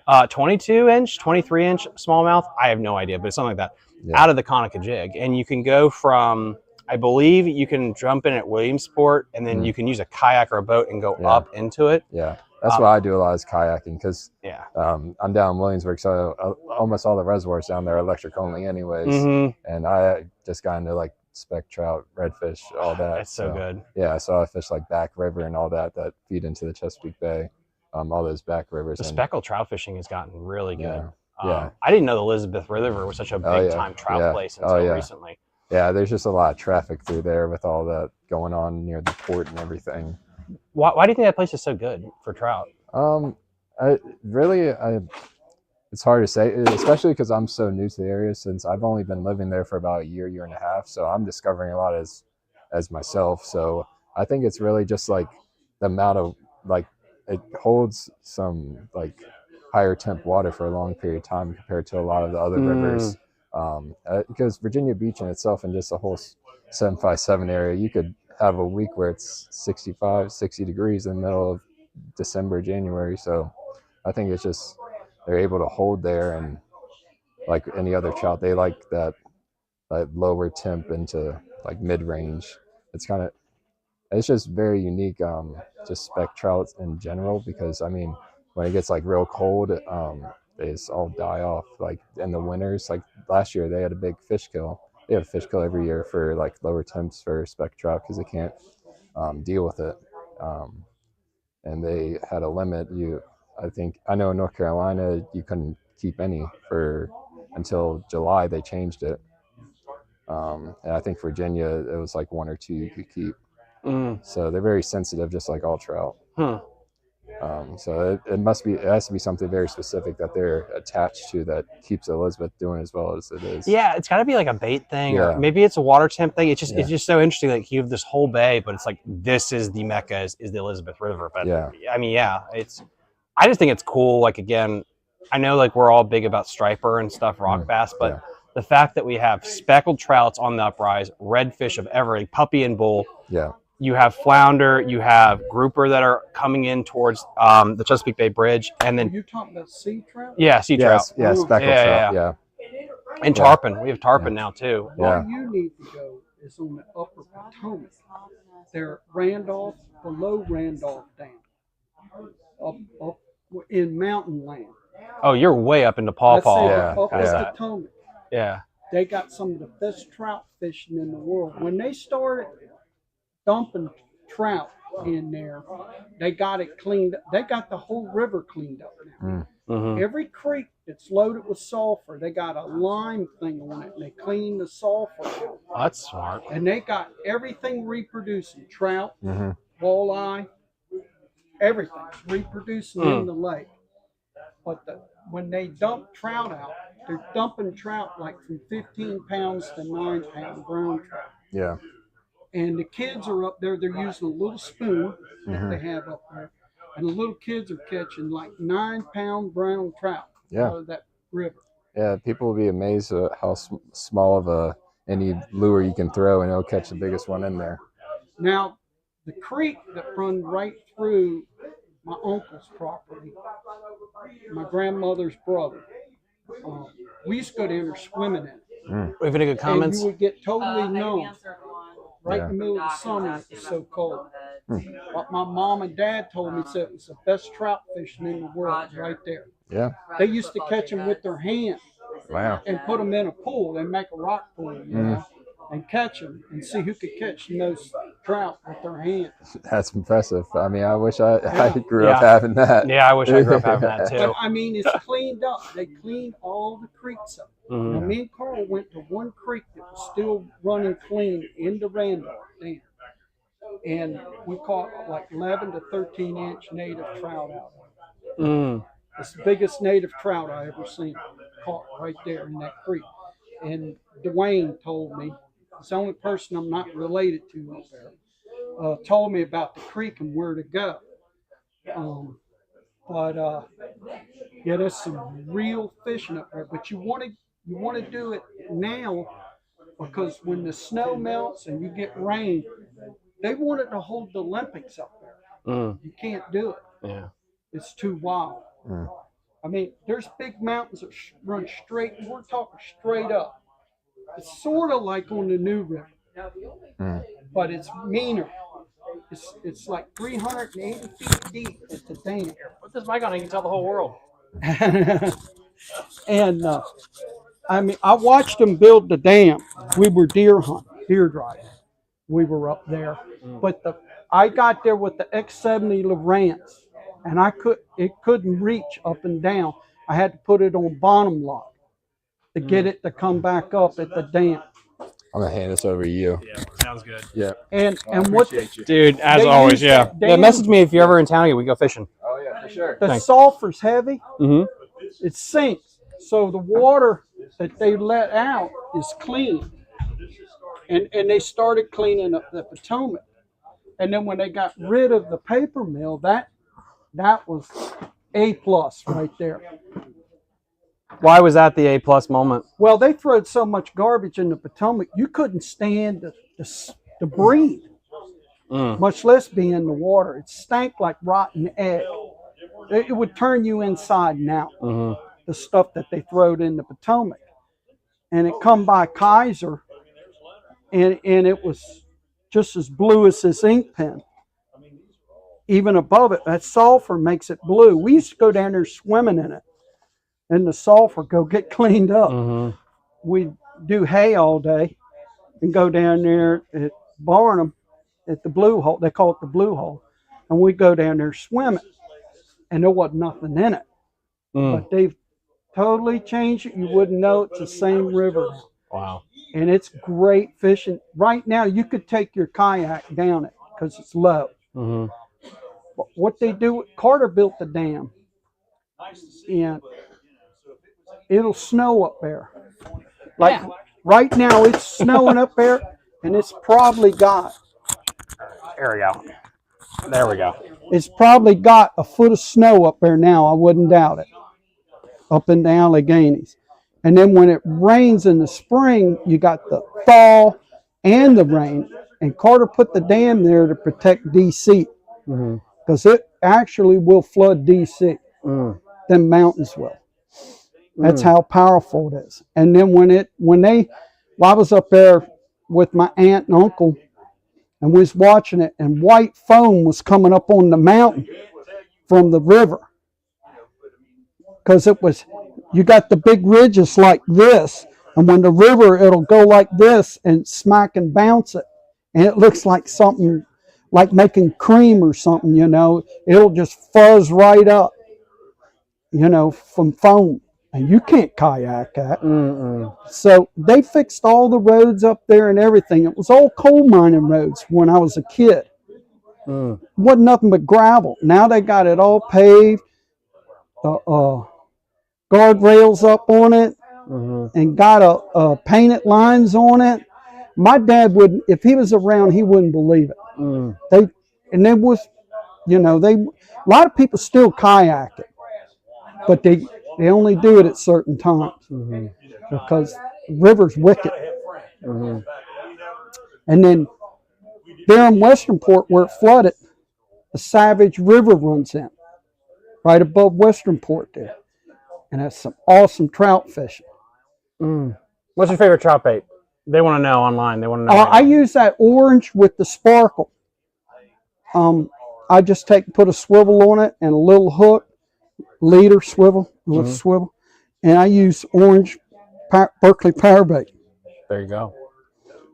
22-inch, 23-inch smallmouth. I have no idea, but it's something like that. Out of the Conica jig. And you can go from, I believe you can jump in at Williamsport, and then you can use a kayak or a boat and go up into it. Yeah, that's what I do a lot is kayaking, because I'm down in Williamsburg, so almost all the reservoirs down there are electric only anyways. And I just got into like speck trout, redfish, all that. It's so good. Yeah, so I fish like Back River and all that feed into the Chesapeake Bay. All those back rivers. The speckled trout fishing has gotten really good. Yeah. I didn't know the Elizabeth River was such a big time trout place until recently. Yeah, there's just a lot of traffic through there with all that going on near the port and everything. Why do you think that place is so good for trout? It's hard to say, especially because I'm so new to the area, since I've only been living there for about a year and a half. So I'm discovering a lot as myself. So I think it's really just like the amount of like, it holds some like higher temp water for a long period of time compared to a lot of the other rivers. Because Virginia Beach in itself and just the whole 757 area, you could have a week where it's 65, 60 degrees in the middle of December, January. So I think it's just they're able to hold there, and like any other trout, they like that lower temp into like mid-range. It's just very unique, just speck trouts in general, because I mean, when it gets like real cold, they just all die off. Like in the winters, like last year, they had a big fish kill. They have a fish kill every year for like lower temps for speck trout because they can't deal with it. And they had a limit. I know in North Carolina, you couldn't keep any until July. They changed it. And I think Virginia, it was like one or two you could keep. So they're very sensitive, just like all trout. So it has to be something very specific that they're attached to that keeps Elizabeth doing as well as it is. Yeah, it's got to be like a bait thing, or maybe it's a water temp thing. It's just so interesting. Like you have this whole bay, but it's like this is the Mecca, is the Elizabeth River. But I mean, I just think it's cool. Like again, I know like we're all big about striper and stuff, rock bass, but the fact that we have speckled trouts on the uprise, redfish of everything, puppy and bull. Yeah. You have flounder, you have grouper that are coming in towards the Chesapeake Bay Bridge, and then you're talking about sea trout. Yeah, sea trout. Yeah, speckled trout. Yeah. And tarpon. We have tarpon now too. Where you need to go is on the upper Potomac. They're Randolph, below Randolph Dam, up in mountain land. Oh, you're way up into Paw Paw. Up Potomac. Yeah. They got some of the best trout fishing in the world. When they started dumping trout in there, they got it cleaned up. They got the whole river cleaned up now. Every creek that's loaded with sulfur, they got a lime thing on it, and they clean the sulfur out. Oh, that's smart. And they got everything reproducing: trout, walleye, everything reproducing in the lake. But when they dump trout out, they're dumping trout like from 15 pounds to 9-pound brown trout. Yeah. And the kids are up there, they're using a little spoon that they have up there. And the little kids are catching like 9-pound brown trout out of that river. Yeah, people will be amazed at how small of any lure you can throw, and it'll catch the biggest one in there. Now, the creek that runs right through my uncle's property, my grandmother's brother, we used to go down there swimming in it. We have any good comments? And you would get totally known. right Yeah. in the middle of the summer. It was so cold. What my mom and dad told me said it was the best trout fishing in the world right there. Yeah. They used to catch them with their hand Wow. and put them in a pool. They make a rock pool, you know, and catch them and see who could catch the most trout with their hand. That's impressive. I mean, I wish I grew up Yeah. having that. Yeah, I wish I grew up having that too. But I mean, it's cleaned up. They cleaned all the creeks up. Now, me and Carl went to one creek that was still running clean into Randolph Dam. And we caught like 11 to 13 inch native trout out of it. It's the biggest native trout I ever seen caught right there in that creek. And Dwayne told me, it's the only person I'm not related to up there, told me about the creek and where to go. Yeah, there's some real fishing up there. But you want to do it now because when the snow melts and you get rain, they wanted to hold the Olympics up there. You can't do it. Yeah. It's too wild. I mean, there's big mountains that run straight. We're talking straight up. It's sort of like on the New River, but it's meaner. It's like 380 feet deep at the dam. Put this mic on, I can tell the whole world. And I mean, I watched them build the dam. We were deer driving. We were up there, but I got there with the X70 Lowrance, and it couldn't reach up and down. I had to put it on bottom lock to get it to come back up at the dam. I'm gonna hand this over to you. Yeah, sounds good. Yeah. And what, Dude, as They always, use yeah. that Yeah, dam- message me if you're ever in town again. We go fishing. Oh yeah, for sure. the Thanks. sulfur's heavy, Mm-hmm. it sinks. So the water that they let out is clean. And they started cleaning up the Potomac. And then when they got rid of the paper mill, that was A+ right there. Why was that the A+ moment? Well, they threw so much garbage in the Potomac, you couldn't stand to breathe, much less be in the water. It stank like rotten egg. It would turn you inside and out, the stuff that they throwed in the Potomac. And it come by Kaiser, and it was just as blue as this ink pen. Even above it, that sulfur makes it blue. We used to go down there swimming in it, and the sulfur go get cleaned up. We'd do hay all day and go down there at Barnum at the Blue Hole. They call it the Blue Hole. And we'd go down there swimming, and there wasn't nothing in it. But they've totally changed it. You wouldn't know it's the same river now. Wow. And it's great fishing. Right now, you could take your kayak down it because it's low. But what they do, Carter built the dam, and it'll snow up there. Like right now, it's snowing up there, and it's probably got. There we go. There we go. It's probably got a foot of snow up there now. I wouldn't doubt it. Up in the Alleghenies. And then when it rains in the spring, you got the thaw and the rain. And Carter put the dam there to protect DC. Because it actually will flood DC. Them mountains will. That's how powerful it is. And then I was up there with my aunt and uncle, and we was watching it, and white foam was coming up on the mountain from the river. Because you got the big ridges like this, and when the river, it'll go like this and smack and bounce it. And it looks like something, like making cream or something, you know. It'll just fuzz right up, you know, from foam. And you can't kayak that. So they fixed all the roads up there and everything. It was all coal mining roads when I was a kid. Wasn't nothing but gravel. Now they got it all paved. Guardrails up on it, and got a painted lines on it. My dad wouldn't, if he was around, he wouldn't believe it. There was, you know, a lot of people still kayak it, but they only do it at certain times because the river's wicked. And then there in Westernport, where it flooded, the Savage River runs in, right above Westernport there. And that's some awesome trout fishing. What's your favorite trout bait? They want to know online. They want to know. I use that orange with the sparkle. I just put a swivel on it and a little hook, leader swivel, a little swivel, and I use orange Berkeley power bait. There you go.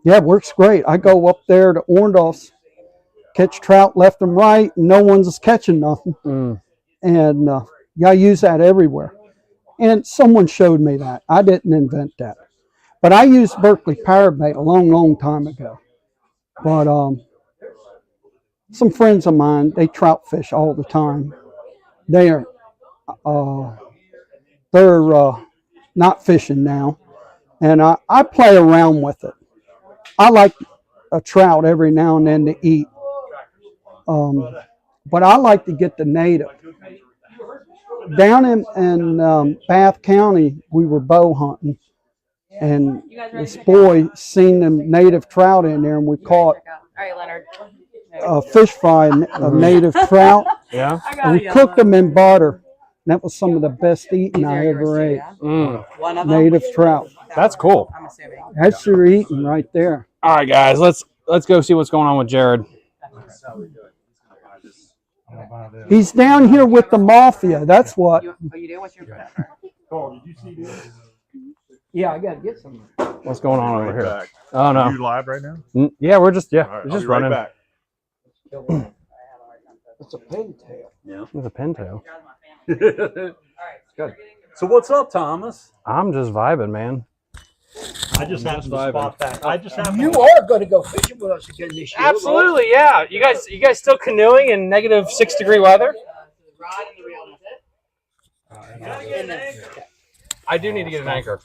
Yeah, it works great. I go up there to Orndorff's, catch trout left and right, and no one's catching nothing. And I use that everywhere. And someone showed me that. I didn't invent that. But I used Berkeley power bait a long, long time ago. But some friends of mine, they trout fish all the time. They're not fishing now. And I play around with it. I like a trout every now and then to eat. But I like to get the native. Down in Bath County, we were bow hunting. And this boy seen them native trout in there, and we caught a fish fry of native trout. Yeah. And we cooked them in butter. And that was some of the best eating I ever ate. Native trout. That's cool. That's your eating right there. All right, guys, let's go see what's going on with Jared. He's down here with the mafia. That's what. Yeah, I gotta get some. What's going on over here? Oh no. Are you live right now? Yeah, we're just Right, we're I'll just be right running. back. It's a pintail. Yeah. It's a pintail. Good. So what's up, Thomas? I'm just vibing, man. I just happened to spot that. I just happened. You are going to go fishing with us again this year. Absolutely, yeah. You guys still canoeing in -6-degree weather? I do need to get an anchor.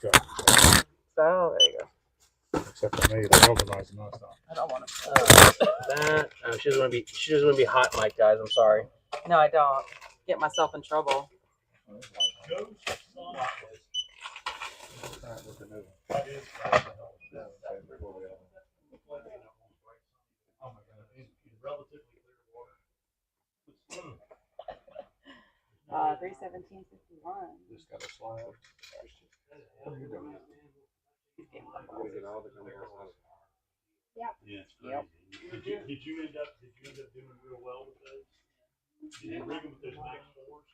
So there you go. Except for me, they're organizing us. I don't want to. That she doesn't want to be hot mic, guys. I'm sorry. No, I don't. Get myself in trouble. $317.51. Just got a slide. Yeah. Yep. Did you end up doing real well with those? Did you rig them with those Max 4s?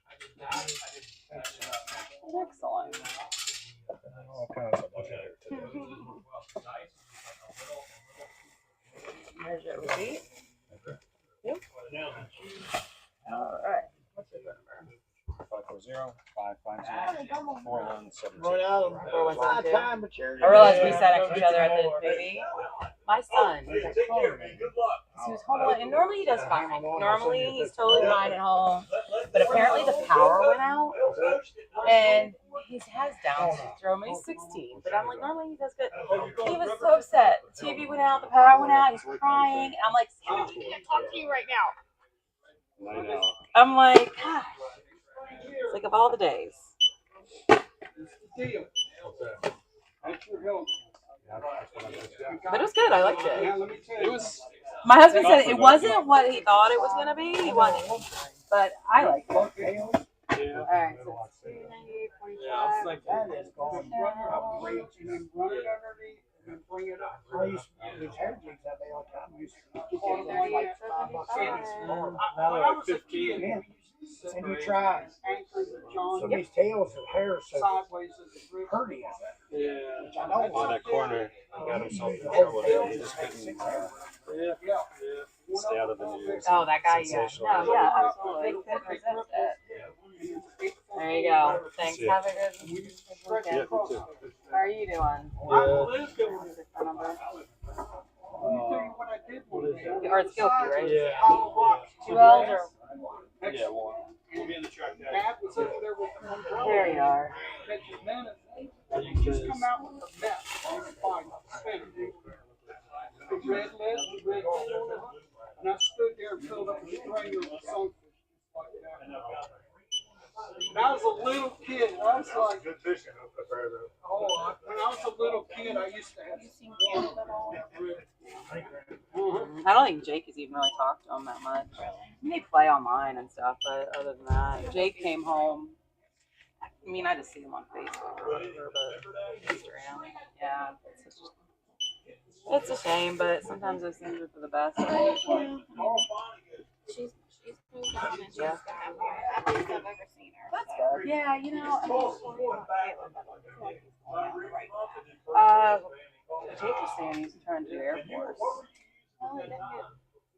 Excellent. All kinds of There's your receipt. Yep. All right. What's your phone number? 540-550-4172. I realized we sat next to each other at the movie. My son was at home. He was home alone, and normally he does fine. Normally he's totally fine at home, but apparently the power went out, and he has Down syndrome. He's 16, but I'm like, normally he does good. He was so upset. The TV went out, the power went out. He's crying, and I'm like, I can't talk to you right now. I'm like, gosh. It's like of all the days. But it was good. I liked it. It was. My husband said it wasn't what he thought it was going to be. He wanted, but I liked it. All right, so it's $298.45. That is going up reach and then run it underneath and bring it up. I used to use hair jigs that day all the time. Used to get them like $5. Now they're like 15. Yeah. And you try some of these tails of hair so pretty. Yeah. Which I know In that corner, he got himself in trouble. He just couldn't stay out of the news. Oh, that guy, yeah. Sensational. No, yeah, absolutely. There you go. Thanks. See ya. Have a good weekend. Yeah, you too. How are you doing? Or it's guilty, right? Yeah. 2 L's or? Yeah, one. We'll be in the truck now. There you are. Just come out with a mess. The red lid, and I stood there and filled up a strainer with something. When I was a little kid, I was like, Good fishing up there, though. oh, when I was a little kid, I used to have. I don't think Jake has even really talked to him that much. They play online and stuff, but other than that, Jake came home. I mean, I just see him on Facebook or whatever, but Instagram. Yeah, it's just It's a shame, but sometimes those things are for the best. Right? She's moved on and she's Yeah. at least I've ever seen her. That's So. good. Yeah, you know, I mean, What do you want Caleb? I feel like he's going down the right path. Jake was saying he's trying to do Air Force. Well, he didn't get.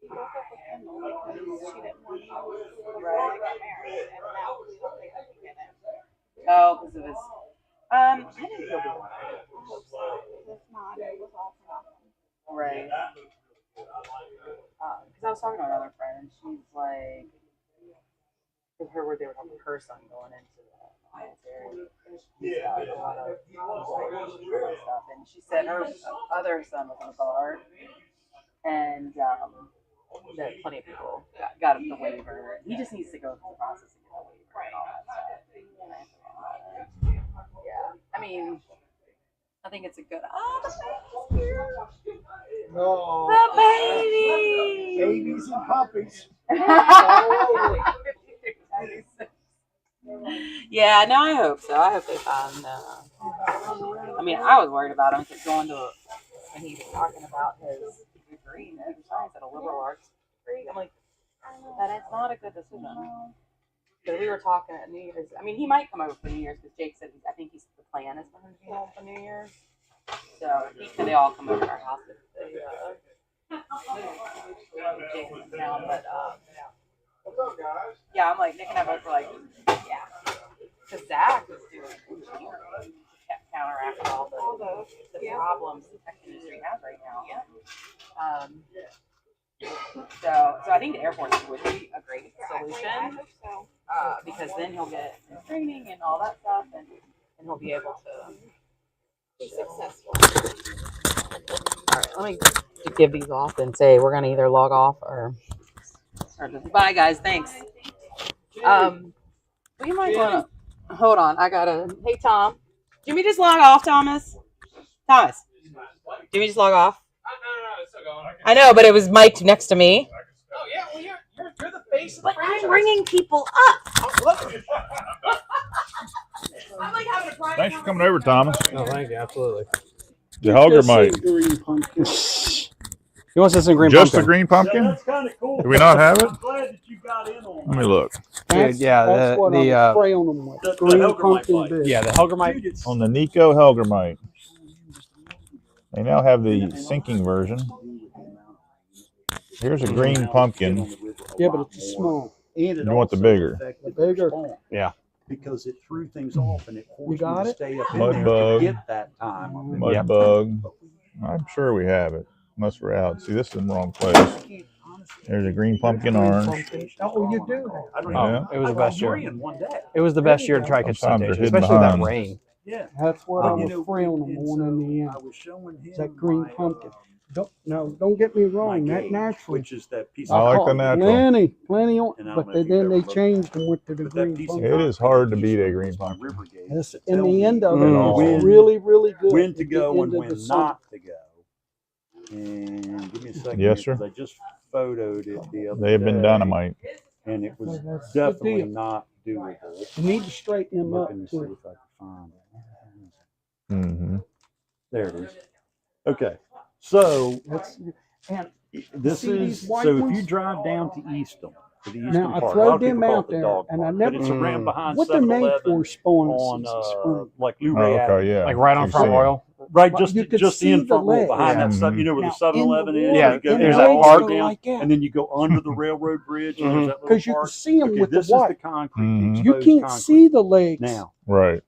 He broke up with Kendall because she didn't want him before Right. they got married, and now we don't think I can get him. Oh, because of his. I think he'll be fine. I hope so. Because if not, it was all for nothing. Right. Because I was talking to another friend, and she's like, with her, where they were talking to her son going into the military. He's got a lot of stuff, and she said her other son was in the guard, and that plenty of people got him the waiver. He just needs to go through the process and get the waiver and all that stuff. Yeah, I mean, I think it's a good. Oh, the baby's here. No. The baby. Babies and puppies. Yeah, no, I hope so. I hope they find. I mean, I was worried about him because going to when he was talking about his degree in science at a liberal arts degree, I'm like, that is not a good decision. Because we were talking at New Year's. I mean, he might come over for New Year's because Jake said I think the plan is for him to be home for New Year's. So he said they all come over to our house if they Jake is in town. But yeah, I'm like Nick and I both were like, yeah, because Zach was doing engineering to counteract all the problems the tech industry has right now. So I think the Air Force would be a great solution. I hope so. Because then he'll get training and all that stuff, and he'll be able to Be successful. All right, let me give these off and say we're gonna either log off or bye, guys. Thanks. We might wanna hold on. I gotta. Hey, Tom. Jimmy, just log off, Thomas. Thomas. Jimmy, just log off. No, it's still going. I know, but it was mic'd next to me. Oh yeah, well you're the face of the But franchise. I'm bringing people up. I'm like having a private. Thanks for coming over, Thomas. No, thank you. Absolutely. The Helgermite. Green pumpkin. He wants us in green Just pumpkin. the green pumpkin? That's kind of cool. Do we not have it? I'm glad that you got in on Let me look. Dude, yeah, That's what I'm spraying them with. The Green Helgermite pumpkin light. bit. Yeah, the Helgermite. On the Nico Helgermite. They now have the sinking version. Here's a green pumpkin. Yeah, but it's small. And it You want the also bigger. affected The bigger. spawn Yeah. Because it threw things off and it forced got me to it? stay up in Mud there bug. to get that time. Mud Yep. bug. I'm sure we have it. Unless we're out. See, this is in the wrong place. There's a green pumpkin orange. Oh, you do? I don't Yeah. know. It was the I got best year. 3 in one day. It was the best year to try to catch Sometimes they're citation, hidden especially that behind. rain. Yeah. That's what I You was know, spraying them and on so in the end. I was showing him It's that green my, pumpkin. Don't get me my wrong. That gauge, naturally. which is that piece I of like the cotton. natural. Plenty on. And I don't But know if then you've they ever looked changed them with the But that green piece of pumpkin. It is hard to beat a green pumpkin. River gauge Yes, to in tell the me end of it, Mm. it's really, really good. when at to the go end and of when the summer. not to go. And give me a second. Yes, here, sir. 'cause I just photoed it the other They have been day, dynamite. and it was That's the definitely deal. not doable. You need to straighten them up Looking to see too. if I can find it. Mm-hmm. There it is. Okay, so And this see is these white so if ones? you drive down to Eastham, to the Eastham now I Park, a lot throw of people them call out it the there, dog and I park, never. but it's around behind What they're made 7-Eleven for spawn on season, spring. like Oh, Luray Avenue. okay, yeah. Like right on You Front see it. Royal. Right, But just you could just see in the front row legs. behind Yeah. that stuff, you know where Now, the 7-Eleven in the is. Yeah, you go and there's the that legs park. go down, like that. and then you go under the railroad bridge. And there's that little Because you park. can see them Okay, with the this is the white. concrete. Mhm. the You exposed can't concrete. see the legs Now, Right.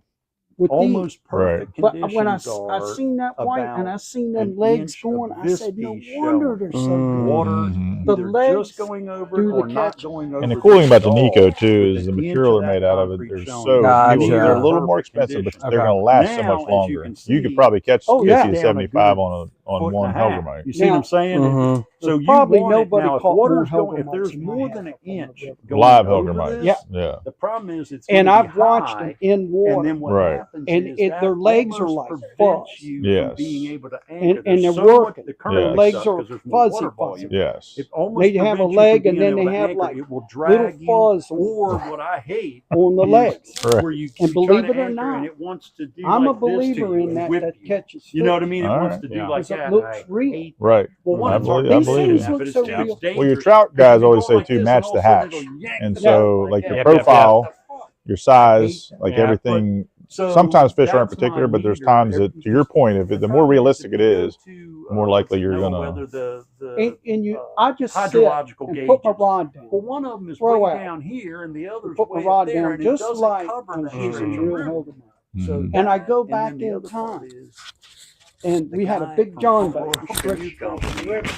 with these. almost perfect But conditions when I are seen that white and I seen them an legs inch of going, I this said, no piece wonder showing. they're so good. water Mhm. The either legs just going over do it the or not catching. going over. And the cool thing about the Nico stall too with is the an inch material of they're that made out of it. concrete They're showing. so Gotcha. people, they're a little more Perfect expensive, but condition. they're Okay. going to last so Now, much as you longer. can You could see- probably catch Oh, 50 yeah. to Down a 75 good on foot one and a half. Helgermite. You see what Now- I'm saying? Mm-hmm. So you Probably want it nobody now. If caught water's more going, if there's Helgermites more than than an I have inch on the going Live over Helgermites. this, Yeah. the problem is it's And gonna be I've watched high, them in and water. then what Right. happens And is it- that their legs are almost like prevents fuzz. you Yes. from being able to And- anchor. and There's they're so much, working. the current Yes. is Legs up are 'cause there's more fuzzy, water volume. Yes. It almost They have a prevents you leg from and being then able they to have anchor. like It will little drag you, fuzz or what I hate on the is legs. Right. where you And try believe to it or anchor not, and it wants to do I'm a like this to believer you in and that whip that you. catches You know what I fish. mean? It All wants right. to do Yeah. like Because Jack, looks I real. hate Right. Well, one I of our believe, I these believe things you. but look it's, so it's real. dangerous. Well, your trout guys You always go say like too, this, match and the all of a sudden hatch. it'll yank And the so, boat like like your that. profile, your size, like Yeah. everything. So Sometimes fish aren't that's particular, my but there's meter. times that, to your point, if it, the more realistic it is, to, the more likely what's it, you're Noah, gonna. whether the And you, uh, I just sit hydrological and put my gauges. rod down. Well, one of them is Throw way out. down here, and the other's Put my way rod up there, down and it just doesn't like cover I was the using edge of real the river. Hildemar. So Mhm. And I go and back then the in other part time, is and the we had a guy big from John Fort boat. Worth stretched Canoe across the Company, river.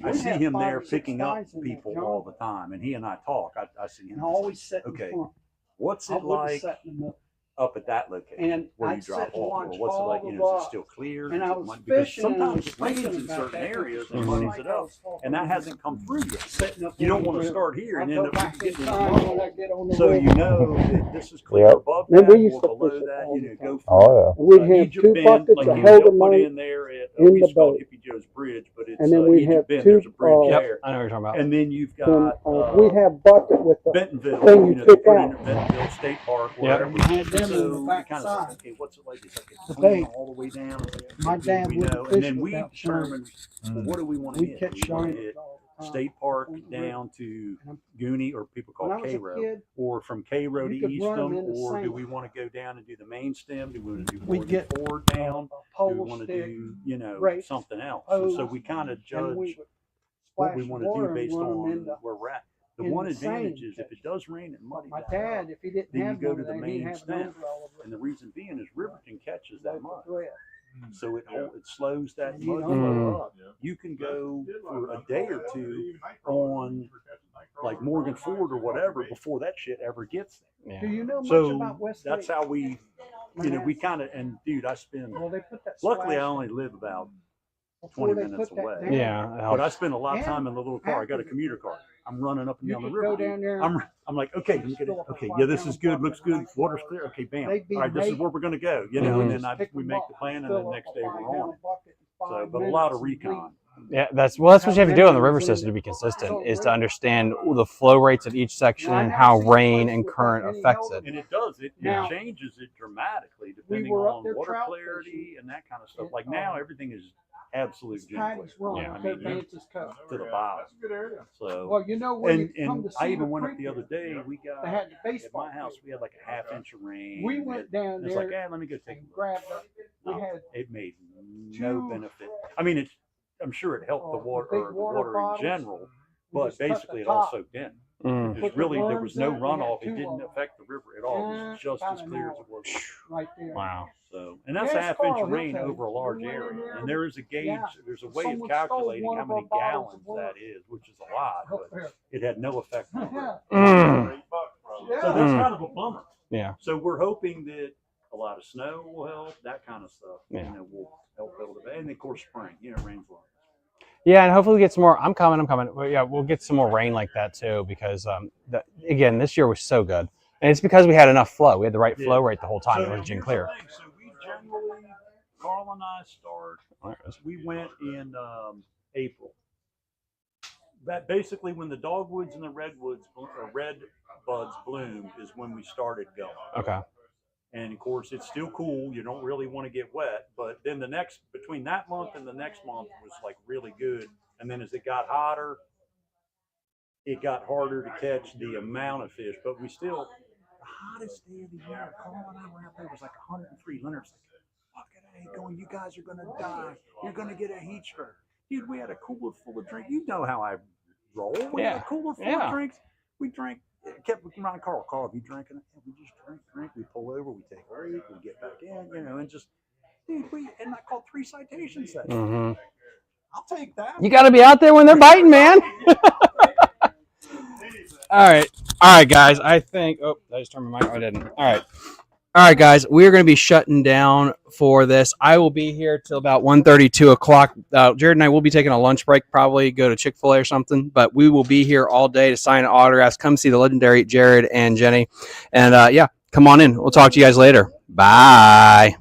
I We see had him 5 there or 6 picking up guys in that people John all boat. the time, and he and I talk. I see him. And I always sit in Okay, front. what's I it wouldn't like sit in the middle. up at that location And where you I'd drop sit and off? watch Or what's it all like? the Is it rods. still clear? And Is I it was muddy? Because fishing and I sometimes was it rains thinking in about certain that. areas and Mhm. muddies it up, and that hasn't come through yet. Sitting up You don't on want the to river. start here I and go end up back in getting in the time mud. when I get on the So river. you know that this is clear Yep. above Man, that we used or to below fish it that. all You the know, time. go from Oh We'd have Egypt 2 Bend, buckets like of you know, they'll put Hildemite in there at in we the used to call it boat. Hippie Joe's Bridge, but it's And then we'd Egypt have Bend. 2, There's a bridge Yep, there, I know what you're talking about. and then you've then got we'd have bucket with the Bentonville, thing you you know, they pick put out. in Bentonville State Park, Yep. wherever. And we had them So on the you back kind of side. say, okay, what's it like? It's like it's The clean bait. all the way down. My dad we wouldn't know, fish and then we without determined, well, what do we want to We'd hit? catch Do we want to sharks hit all the time. State Park on the river. down to And Goonie, or people call when I it was a Cairo, kid, or from Cairo to you could run 'em Eastham, in the or do sand. we want to go down and do the main stem? Do we want to do We'd Morgan get Ford down? a Do we pole want to stick, do, you know, rakes, something else? And so hose, we kind of and judge we would what we splash want to water do and based run 'em on into where we're at. The in one the advantage sand is if it does rain and muddy My that dad, up, if he didn't then you have go none to of the that, he'd main have an stem. umbrella with And the reason being is Riverton catches that local mud. thread. So it slows that You mud know. flow up. You can go for a day or two on like Morgan Ford or whatever before that shit ever gets there. Do you know much So about West that's Lake? how we, you know, we kind of, and dude, I spend, Well, they put that luckily I splash only live about before 20 they minutes put that away. down. Yeah, that But I helps. spend a lot of And time in the little car. I got a after- commuter car. I'm running up and You down the could river. go dude. down there. I'm like, okay, look at it. Okay, yeah, this is good. Looks good. Water's clear. Okay, bam. They'd be All right, this is made- where we're gonna go. You know, Mhm. and then Just pick we 'em make up, the plan, and fill then the up next a day we're 5-gallon on it. bucket in So, 5 but a lot of minutes and recon. Yeah, that's what you have to do on the river system to be consistent, is to understand the flow rates of each section and how rain and current affects it. And it does. It Now, changes it dramatically depending were up on there water trout clarity fishing. and that kind of stuff. It, Like now, everything is absolute gin clear. Patty's Run, Yeah. I to mean, you're Vance's Cove. to the bottom. So, Well, you know when you come and to I Cedar even went up Creek, the other day. We got they had the at baseball my house. field. We had like a half-inch of rain. We went down It's there like, hey, let me go take a and look. grabbed up. We No, had it made no two, benefit. I mean, I'm sure it helped the big water, or the water water in bottles. general, We but just cut basically the it all top. soaked in. Mm. There's Put the really, there worms was no in. We had runoff. It 2 didn't of 'em. affect the river at all. It was just About as an clear as hour it was. right there. Wow. So, and that's Yes, a half-inch Carl, of rain he'll tell over a you. large We went in area. there, And there is a gauge, yeah, there's a way someone of stole calculating one how of many our bottles gallons of water. that is, which is a lot, Up but there. it had no effect on the river. Mm. Yeah. So that's Mm. kind of a bummer. Yeah. So we're hoping that a lot of snow will help, that kind of stuff. Yeah. You know, will help build it. And of course, spring, you know, it rains a lot. Yeah, and hopefully we get some more. I'm coming. Well, yeah, we'll get some more rain like that too, because again, this year was so good, and it's because we had enough flow. We had the right flow rate the whole time. It was gin here's clear. the thing. So we generally, Carl and I start. We went in April. That basically when the dogwoods and the redwoods or red buds bloom is when we started going. Okay. And of course, it's still cool. You don't really want to get wet, but then between that month and the next month was like really good. And then as it got hotter, it got harder to catch the amount of fish. But we still, the hottest day of the year, Carl and I were out there, was like 103. Leonard's like, fucking A, going, you guys are gonna die. You're gonna get a heat stroke. Dude, we had a cooler full of drinks. You know how I roll. We had a cooler full of drinks. We drank. Kept reminding Carl, have you drinking it? We just drink. We pull over, we take a break, we get back in, you know, and just, dude, and I caught 3 citations that day. Mm-hmm. I'll take that. You got to be out there when they're biting, man. All right, guys. I think. Oh, did I just turn my mic? I didn't. All right, guys. We are going to be shutting down for this. I will be here till about 1:30, 2 o'clock. Jared and I will be taking a lunch break, probably go to Chick-fil-A or something. But we will be here all day to sign autographs. Come see the legendary Jared and Jenny. And yeah, come on in. We'll talk to you guys later. Bye.